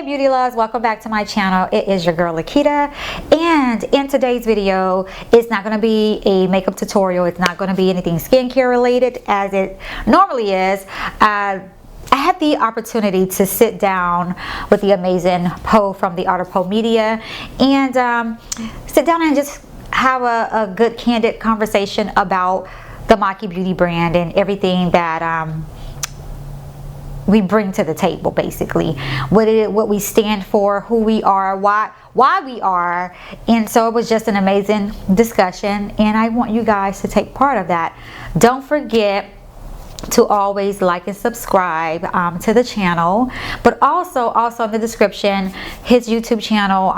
Hey Beauty Loves, welcome back to my channel. It is your girl Lakita, and in today's video it's not going to be a makeup tutorial. It's not going to be anything skincare related as it normally is. I had the opportunity to sit down with the amazing Poe from the Art of Poe Media and sit down and just have a good candid conversation about the Makei Beauty brand and everything that we bring to the table, basically what we stand for, who we are, why we are. And so it was just an amazing discussion, and I want you guys to take part of that. Don't forget to always like and subscribe to the channel, but also in the description, his YouTube channel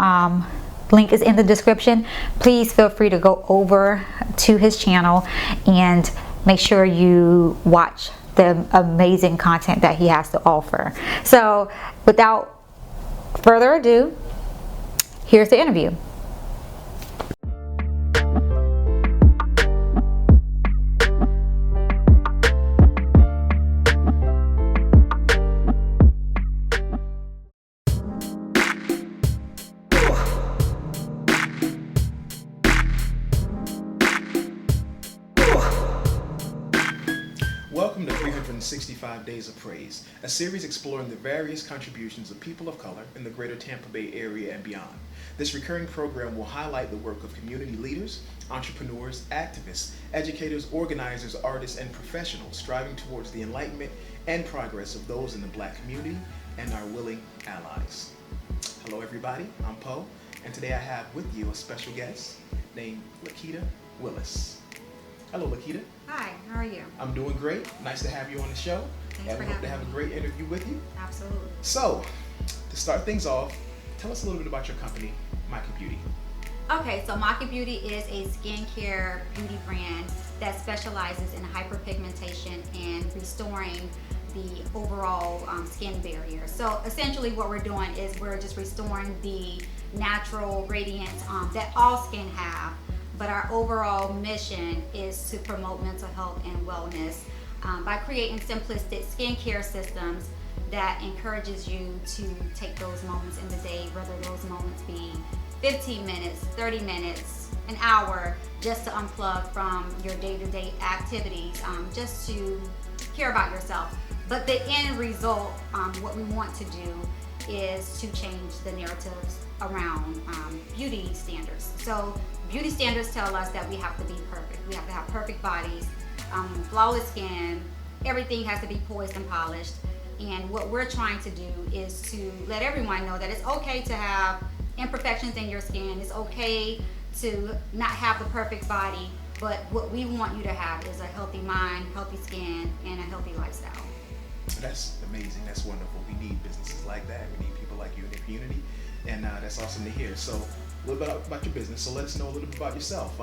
link is in the description. Please feel free to go over to his channel and make sure you watch the amazing content that he has to offer. So without further ado, here's the interview. Welcome to 365 Days of Praise, a series exploring the various contributions of people of color in the greater Tampa Bay area and beyond. This recurring program will highlight the work of community leaders, entrepreneurs, activists, educators, organizers, artists, and professionals striving towards the enlightenment and progress of those in the Black community and our willing allies. Hello everybody, I'm Poe, and today I have with you a special guest named Lakita Willis. Hello, Lakita. Hi, how are you? I'm doing great. Nice to have you on the show. Thanks and for we hope to having have me. a great interview with you. Absolutely. So, to start things off, tell us a little bit about your company, Makei Beauty. Okay, so Makei Beauty is a skincare beauty brand that specializes in hyperpigmentation and restoring the overall skin barrier. So essentially what we're doing is we're just restoring the natural radiance that all skin have. But our overall mission is to promote mental health and wellness by creating simplistic skincare systems that encourages you to take those moments in the day, whether those moments be 15 minutes, 30 minutes, an hour, just to unplug from your day-to-day activities, just to care about yourself. But the end result, what we want to do is to change the narratives around beauty standards. So beauty standards tell us that we have to be perfect. We have to have perfect bodies, flawless skin, everything has to be poised and polished. And what we're trying to do is to let everyone know that it's okay to have imperfections in your skin. It's okay to not have the perfect body, but what we want you to have is a healthy mind, healthy skin, and a healthy lifestyle. That's amazing. That's wonderful. We need businesses like that. We need people like you in the community, and that's awesome to hear. So, a little bit about your business. So let us know a little bit about yourself.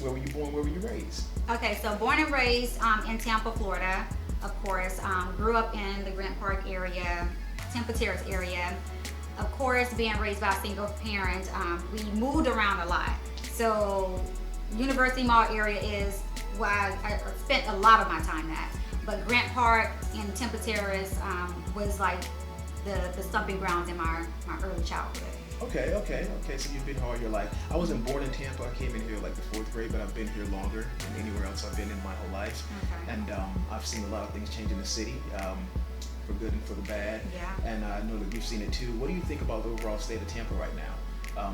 Where were you born? Where were you raised? Okay, so born and raised in Tampa, Florida, of course. Grew up in the Grant Park area, Tampa Terrace area. Of course, being raised by a single parent, we moved around a lot. So University Mall area is where I spent a lot of my time at. But Grant Park and Tampa Terrace was like the stomping grounds in my early childhood. Okay. So you've been here all your life. I wasn't born in Tampa. I came in here like the 4th grade, but I've been here longer than anywhere else I've been in my whole life. Okay. And I've seen a lot of things change in the city, for good and for the bad. Yeah. And I know that you've seen it too. What do you think about the overall state of Tampa right now?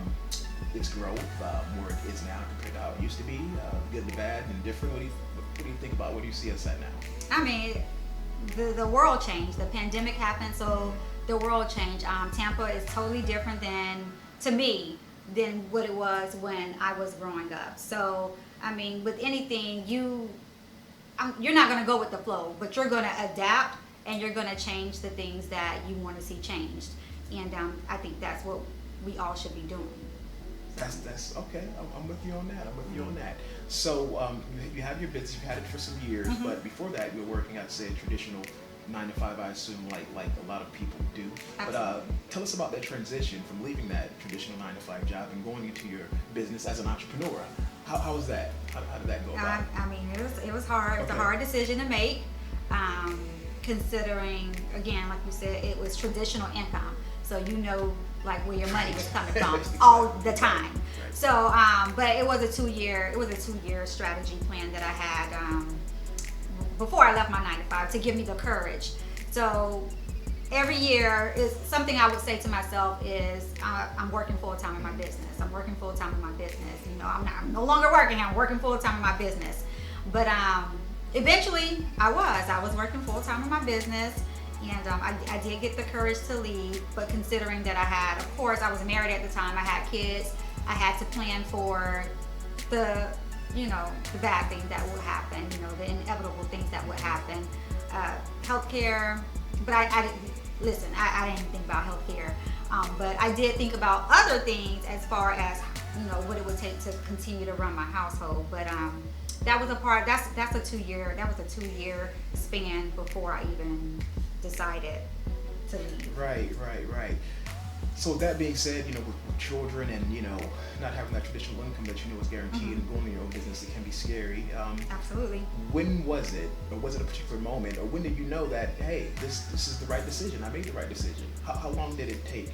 Its growth, where it is now compared to how it used to be, good, the bad, and different. What do you think about? Where do you see us at now? I mean, the world changed. The pandemic happened, so the world changed. Tampa is totally different to me than what it was when I was growing up. So, I mean, with anything, you're not going to go with the flow, but you're going to adapt and you're going to change the things that you want to see changed. And I think that's what we all should be doing. That's okay. I'm with you on that. So you have your business. You've had it for some years, but before that, you were working at, say, a traditional 9-to-5, I assume, like a lot of people do. Absolutely. But tell us about that transition from leaving that traditional 9-to-5 job and going into your business as an entrepreneur. How was that? How did that go about? I mean, it was hard. It's a hard decision to make, considering, again, like you said, it was traditional income. so you know like where your money was coming from Exactly. all the time. Right. So, but it was a 2-year strategy plan that I had before I left my 9 to 5 to give me the courage. So every year is something I would say to myself is I'm working full time in my business. I'm working full time in my business. You know, I'm no longer working. I'm working full time in my business. But eventually, I was working full time in my business, and I did get the courage to leave. But considering that of course, I was married at the time. I had kids. I had to plan for the bad things that would happen. You know, the inevitable things that would happen. Healthcare. But I didn't listen. I didn't think about healthcare. But I did think about other things as far as what it would take to continue to run my household. But that was a part. That's a 2-year. That was a 2-year span before I even decided to leave. Right. So with that being said, with children and not having that traditional income that is guaranteed, Mm-hmm. and going to your own business, it can be scary. Absolutely. When was it, or was it a particular moment, or when did you know that, hey, this is the right decision? I made the right decision. How long did it take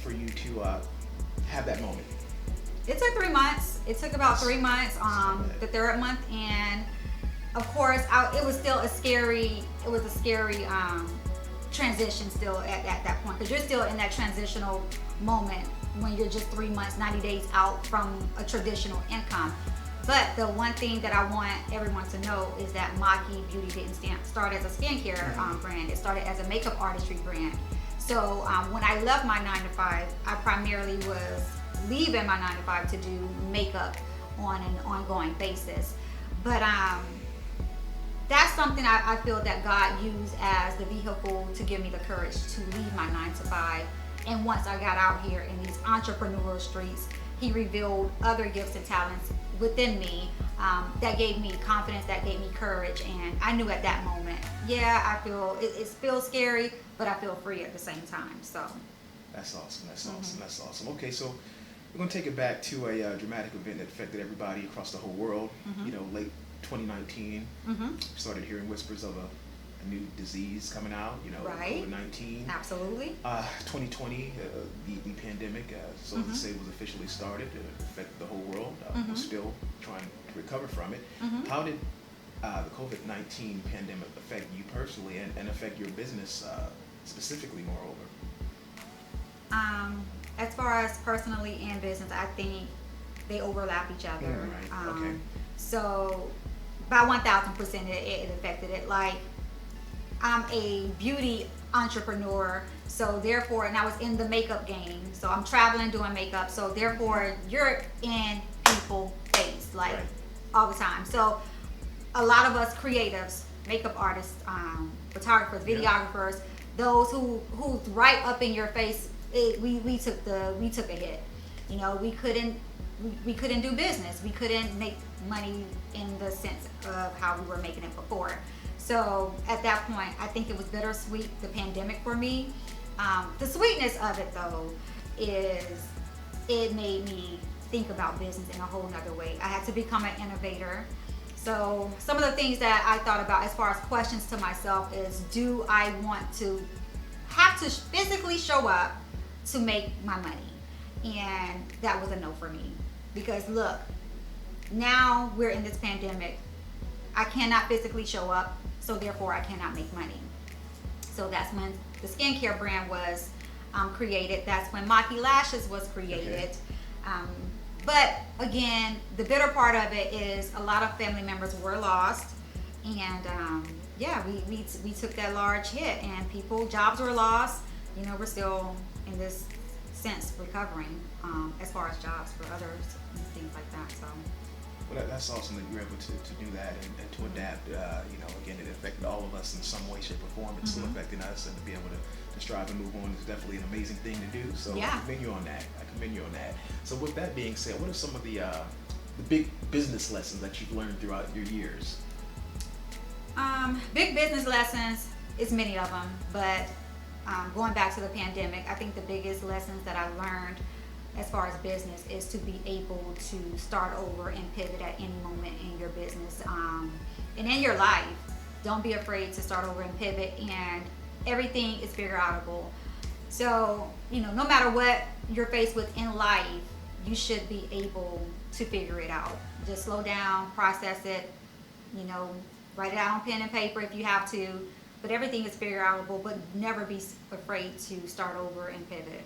for you to have that moment? It took 3 months. It took about 3 months. The third month, and of course, it was still a scary. It was a scary transition still at that point, because you're still in that transitional moment when you're just 3 months, 90 days out from a traditional income. But the one thing that I want everyone to know is that Makei Beauty didn't start as a skincare brand. It started as a makeup artistry brand. So when I left my 9 to 5, I primarily was leaving my 9 to 5 to do makeup on an ongoing basis. But that's something I feel that God used as the vehicle to give me the courage to leave my 9 to 5. And once I got out here in these entrepreneurial streets, He revealed other gifts and talents within me that gave me confidence, that gave me courage. And I knew at that moment, I feel it feels scary, but I feel free at the same time. So That's awesome. That's awesome. Okay, so we're going to take it back to a dramatic event that affected everybody across the whole world. Late 2019, started hearing whispers of a new disease coming out, Right. COVID-19. Absolutely. 2020, the pandemic, so to say, was officially started. It affected the whole world. We're still trying to recover from it. How did the COVID-19 pandemic affect you personally and affect your business specifically, moreover? As far as personally and business, I think they overlap each other. Right. Okay. So by 1,000%, it affected it. Like, I'm a beauty entrepreneur, so therefore, and I was in the makeup game, so I'm traveling doing makeup, so therefore, you're in people's face, like, Right. all the time. So a lot of us creatives, makeup artists, photographers, videographers, those who's right up in your face, we took a hit. We couldn't do business. We couldn't make money in the sense of how we were making it before. So at that point, I think it was bittersweet, the pandemic for me. The sweetness of it, though, is it made me think about business in a whole nother way. I had to become an innovator. So some of the things that I thought about as far as questions to myself is, do I want to have to physically show up to make my money? And that was a no for me. Because look, now we're in this pandemic. I cannot physically show up, so therefore I cannot make money. So that's when the skincare brand was created. That's when Makei Lashes was created. Okay. But again, the bitter part of it is a lot of family members were lost, and we took that large hit, and jobs were lost. We're still in this sense recovering as far as jobs for others and things like that. So. Well, that's awesome that you were able to do that and to adapt. Again, it affected all of us in some way, shape, or form. It's still affecting us, and to be able to strive and move on is definitely an amazing thing to do. So I commend you on that. So with that being said, what are some of the big business lessons that you've learned throughout your years? Big business lessons, it's many of them, but going back to the pandemic, I think the biggest lessons that I learned as far as business is to be able to start over and pivot at any moment in your business and in your life. Don't be afraid to start over and pivot, and everything is figure outable. So, no matter what you're faced with in life, you should be able to figure it out. Just slow down, process it, write it out on pen and paper if you have to. But everything is figure outable, but never be afraid to start over and pivot.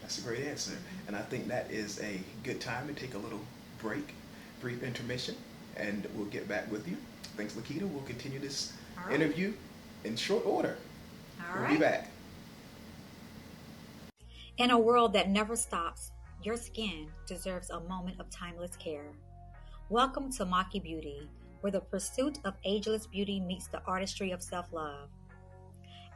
That's a great answer. And I think that is a good time to take a little break, brief intermission, and we'll get back with you. Thanks, Lakita. We'll continue this interview in short order. We'll be back. In a world that never stops, your skin deserves a moment of timeless care. Welcome to Makei Beauty, where the pursuit of ageless beauty meets the artistry of self-love.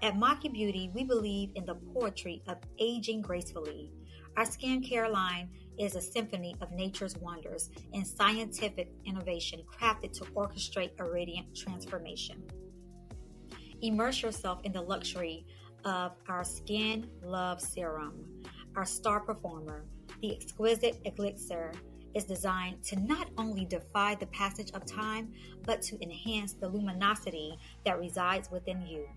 At Makei Beauty, we believe in the poetry of aging gracefully. Our skincare line is a symphony of nature's wonders and scientific innovation crafted to orchestrate a radiant transformation. Immerse yourself in the luxury of our Skin Love Serum. Our star performer, the exquisite elixir, is designed to not only defy the passage of time, but to enhance the luminosity that resides within you.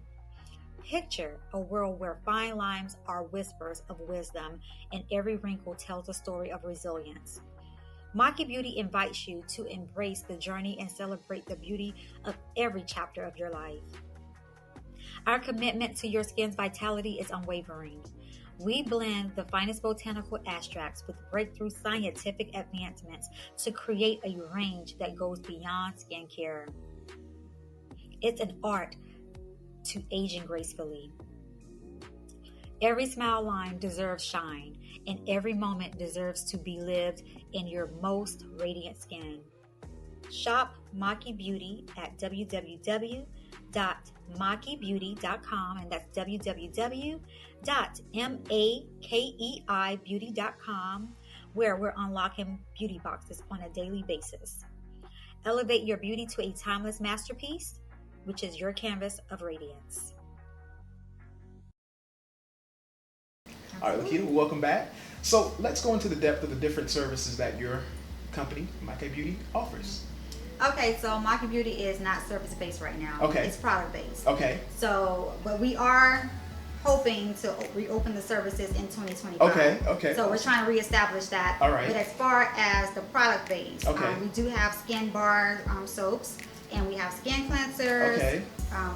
Picture a world where fine lines are whispers of wisdom and every wrinkle tells a story of resilience. Makei Beauty invites you to embrace the journey and celebrate the beauty of every chapter of your life. Our commitment to your skin's vitality is unwavering. We blend the finest botanical extracts with breakthrough scientific advancements to create a range that goes beyond skincare. It's an art to aging gracefully. Every smile line deserves shine, and every moment deserves to be lived in your most radiant skin. Shop Makei Beauty at www.makeibeauty.com, and that's www.makeibeauty.com, where we're unlocking beauty boxes on a daily basis. Elevate your beauty to a timeless masterpiece, which is your canvas of radiance. All right, Lakita, welcome back. So let's go into the depth of the different services that your company, Makei Beauty, offers. Okay, so Makei Beauty is not service-based right now. Okay. It's product-based. Okay. So, but we are hoping to reopen the services in 2025. Okay. So we're trying to reestablish that. All right. But as far as the product-based, okay. We do have skin bar soaps, and we have skin cleansers, okay.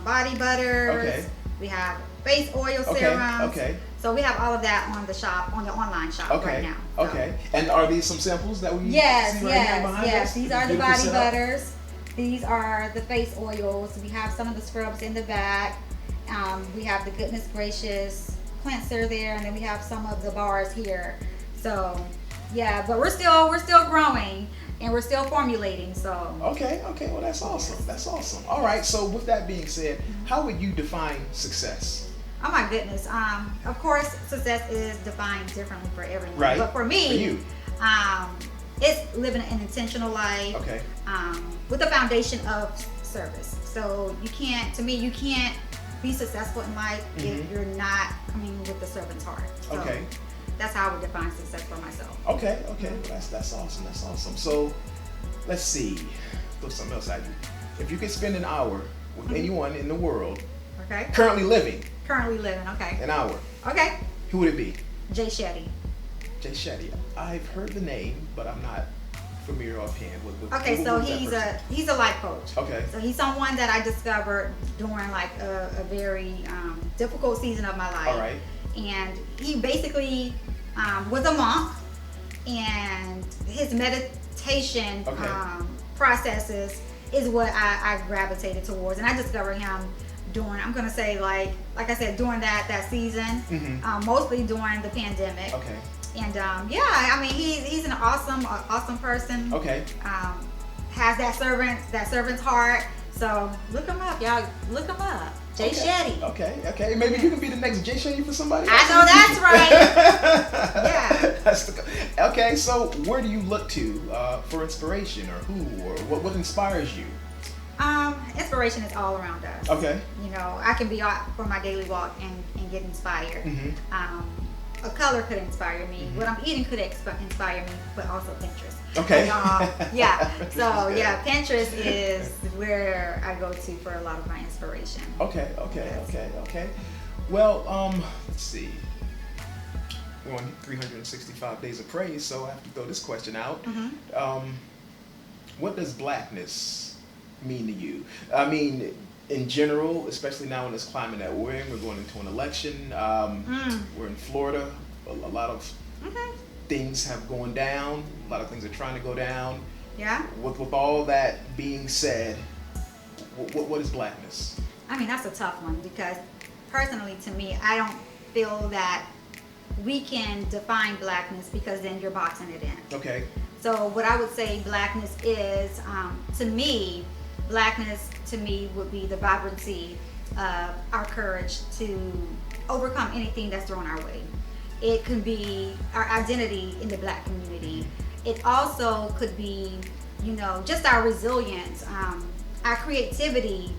Body butters. Okay. We have face oil serums. Okay. So we have all of that on the shop, on the online shop right now. So. Okay. And are these some samples that we yes, see right here behind us? These are the body butters. These are the face oils. We have some of the scrubs in the back. We have the Goodness Gracious cleanser there, and then we have some of the bars here. So, yeah, but we're still growing, and we're still formulating. So. Okay. Well, that's awesome. Yes. That's awesome. All right. So, with that being said, how would you define success? Oh my goodness. Of course, success is defined differently for everyone. Right. But for me, for you. It's living an intentional life. Okay. With a foundation of service. So you can't be successful in life if you're not coming with the servant's heart. So okay. That's how I would define success for myself. Okay. That's awesome. That's awesome. So let's see. Throw something else at you. If you could spend an hour with anyone in the world, okay. Currently living, okay. An hour. Okay. Who would it be? Jay Shetty. Jay Shetty. I've heard the name, but I'm not familiar offhand with. Okay, so he's a life coach. Okay. So he's someone that I discovered during like a very difficult season of my life. All right. And he basically was a monk, and his meditation processes is what I gravitated towards, and I discovered him during, I'm gonna say like I said, during that season, mostly during the pandemic. Okay. And I mean he's an awesome person. Okay. Has that servant's heart. So look him up, y'all. Look him up. Jay Shetty. Okay. Maybe you can be the next Jay Shetty for somebody else. I know that's right. Yeah. Okay, so where do you look to for inspiration, or who, or what inspires you? Inspiration is all around us. Okay. I can be out for my daily walk and get inspired. A color could inspire me. What I'm eating could inspire me, but also Pinterest. Okay. Pinterest is where I go to for a lot of my inspiration. Okay. Well, let's see. we're on 365 days of praise, so I have to throw this question out. What does blackness mean to you? I mean, in general, especially now in this climate that we're in, we're going into an election. We're in Florida. A lot of things have gone down. A lot of things are trying to go down. Yeah. With all that being said, what is blackness? I mean, that's a tough one because personally to me, I don't feel that we can define blackness because then you're boxing it in. Okay. So what I would say blackness is, to me, blackness to me would be the vibrancy of our courage to overcome anything that's thrown our way. It could be our identity in the black community. It also could be, you know, just our resilience, our creativity,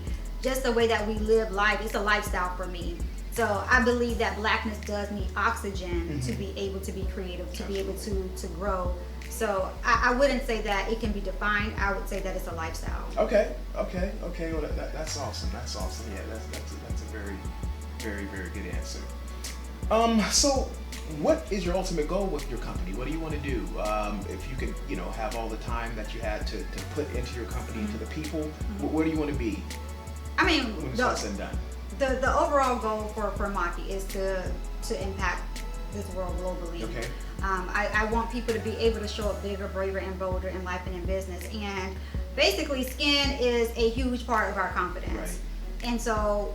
just the way that we live life. It's a lifestyle for me. So I believe that blackness does need oxygen to be able to be creative, to be able to grow. So I wouldn't say that it can be defined. I would say that it's a lifestyle. Okay. Well, that's awesome. That's awesome. Yeah, that's a very, very, very good answer. So what is your ultimate goal with your company? What do you want to do? If you could, you know, have all the time that you had to put into your company, into the people, where do you want to be? I mean, when it's all said and done. The overall goal for Makei is to impact this world globally. Okay. I want people to be able to show up bigger, braver, and bolder in life and in business. And basically, skin is a huge part of our confidence. Right. And so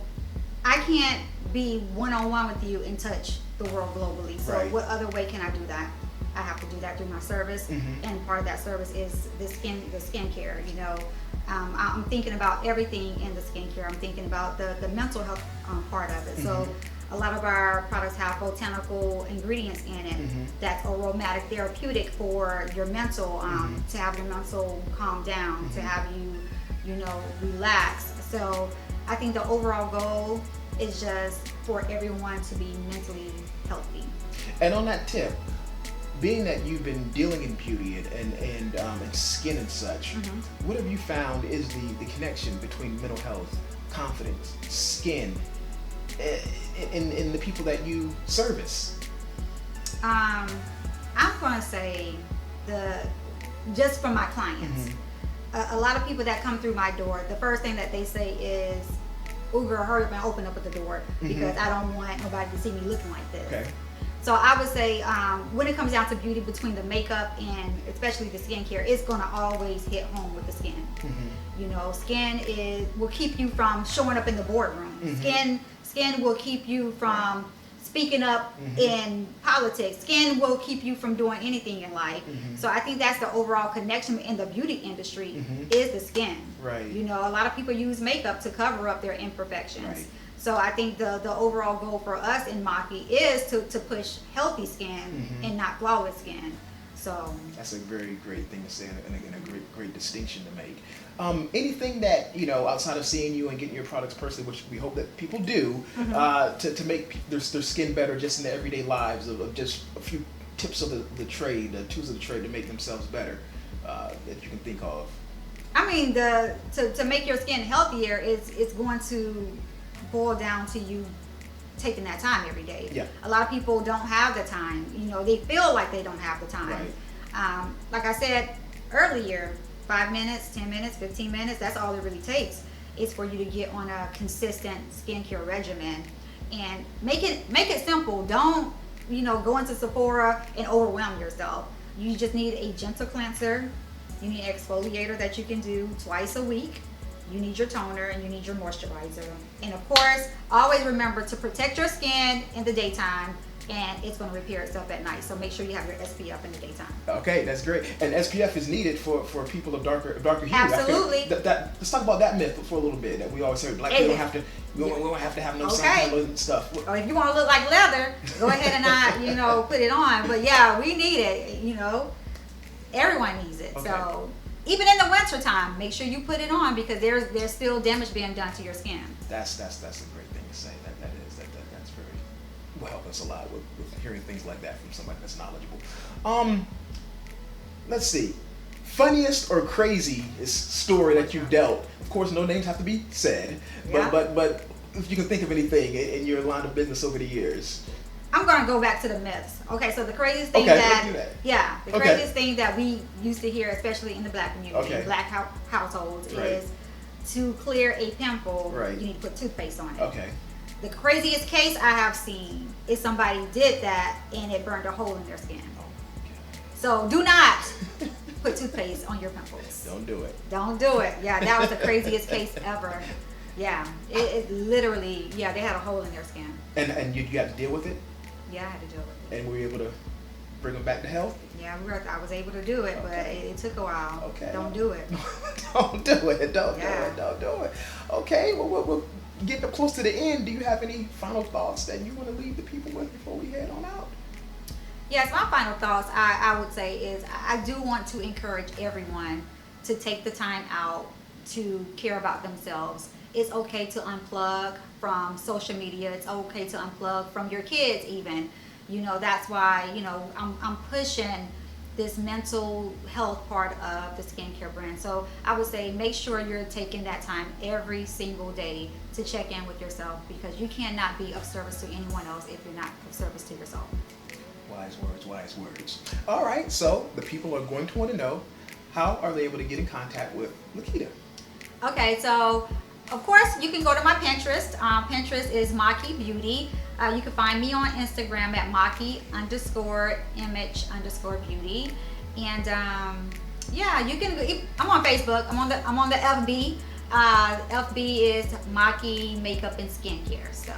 I can't be one-on-one with you and touch the world globally. So Right. what other way can I do that? I have to do that through my service, and part of that service is the skincare. You know, I'm thinking about everything in the skincare. I'm thinking about the mental health part of it. So a lot of our products have botanical ingredients in it that's aromatic therapeutic for your mental, to have your mental calm down, to have you know, relax. So I think the overall goal is just for everyone to be mentally healthy. And on that tip, being that you've been dealing in beauty and skin and such, what have you found is the connection between mental health, confidence, skin, in the people that you service? I'm gonna say just for my clients, a lot of people that come through my door, the first thing that they say is, "Oh girl, hurry up and open up at the door because I don't want nobody to see me looking like this." Okay. So I would say when it comes down to beauty, between the makeup and especially the skincare, it's going to always hit home with the skin. You know, skin will keep you from showing up in the boardroom. Skin will keep you from speaking up in politics. Skin will keep you from doing anything in life. So I think that's the overall connection in the beauty industry is the skin. Right. You know, a lot of people use makeup to cover up their imperfections. Right. So I think the overall goal for us in Makei is to push healthy skin and not flawless skin. So that's a very great thing to say, and again, a great distinction to make. Anything that, you know, outside of seeing you and getting your products personally, which we hope that people do, to make their skin better just in their everyday lives, of just a few tips of the trade, the tools of the trade to make themselves better, that you can think of. I mean, to make your skin healthier it's going to boil down to you taking that time every day. Yeah. A lot of people don't have the time. You know, they feel like they don't have the time. Right. Like I said earlier, 5 minutes, 10 minutes, 15 minutes, that's all it really takes is for you to get on a consistent skincare regimen and make it simple. Don't, you know, go into Sephora and overwhelm yourself. You just need a gentle cleanser. You need an exfoliator that you can do twice a week. You need your toner and you need your moisturizer. And of course, always remember to protect your skin in the daytime, and it's going to repair itself at night. So make sure you have your SPF in the daytime. Okay, that's great. And SPF is needed for people of darker hue. Absolutely. Let's talk about that myth for a little bit. That we always say black people don't have to. We don't have to have no sun and stuff. Or if you want to look like leather, go ahead and not, you know, put it on. But yeah, we need it. You know, everyone needs it. Okay. So even in the winter time, make sure you put it on because there's still damage being done to your skin. That's a great thing to say. That's very will help us a lot with hearing things like that from somebody that's knowledgeable. Let's see. Funniest or craziest story that you've dealt. Of course, no names have to be said, but if you can think of anything in your line of business over the years. I'm gonna go back to the myths. Okay, so the craziest thing Okay, let's do that. yeah, the Okay. craziest thing that we used to hear, especially in the black community, Okay. black households, Right. is to clear a pimple, Right. you need to put toothpaste on it. Okay. The craziest case I have seen is somebody did that and it burned a hole in their skin. Oh, So do not put toothpaste on your pimples. don't do it. Don't do it. Yeah, that was the craziest case ever. Yeah, it literally, yeah, they had a hole in their skin. And you got to deal with it, Yeah, I had to deal with it. and were you able to bring them back to health? Yeah, I was able to do it, but Okay. it took a while. Okay. Don't do it. Don't do it. Don't Yeah. do it. Don't do it. Okay. Well, we're getting up close to the end. Do you have any final thoughts that you want to leave the people with before we head on out? Yes, my final thoughts I would say is I do want to encourage everyone to take the time out to care about themselves. It's okay to unplug from social media. It's okay to unplug from your kids even. You know, that's why, you know, I'm pushing this mental health part of the skincare brand. So I would say make sure you're taking that time every single day to check in with yourself, because you cannot be of service to anyone else if you're not of service to yourself. Wise words, wise words. All right, so the people are going to want to know, how are they able to get in contact with Lakita? Okay, so of course you can go to my Pinterest. Pinterest is Makei Beauty. You can find me on Instagram at Makei_image_beauty. And yeah, you can. I'm on Facebook. I'm on the FB. FB is Makei Makeup and Skincare. So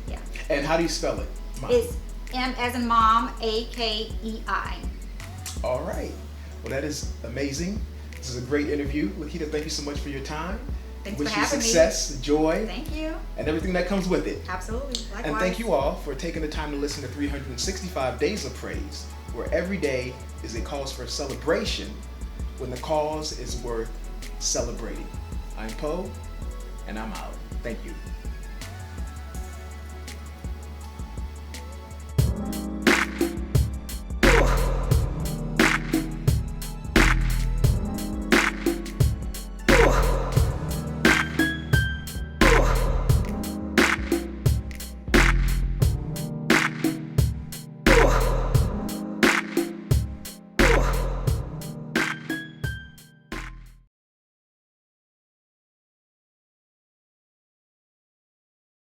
yeah. And how do you spell it? It's M as in mom, AKEI. All right. Well, that is amazing. This is a great interview. Lakita, thank you so much for your time. Thanks Wish for you having success, me. joy, Thank you. and everything that comes with it. Absolutely. Likewise. And thank you all for taking the time to listen to 365 Days of Praise, where every day is a cause for celebration when the cause is worth celebrating. I'm Poe, and I'm out. Thank you.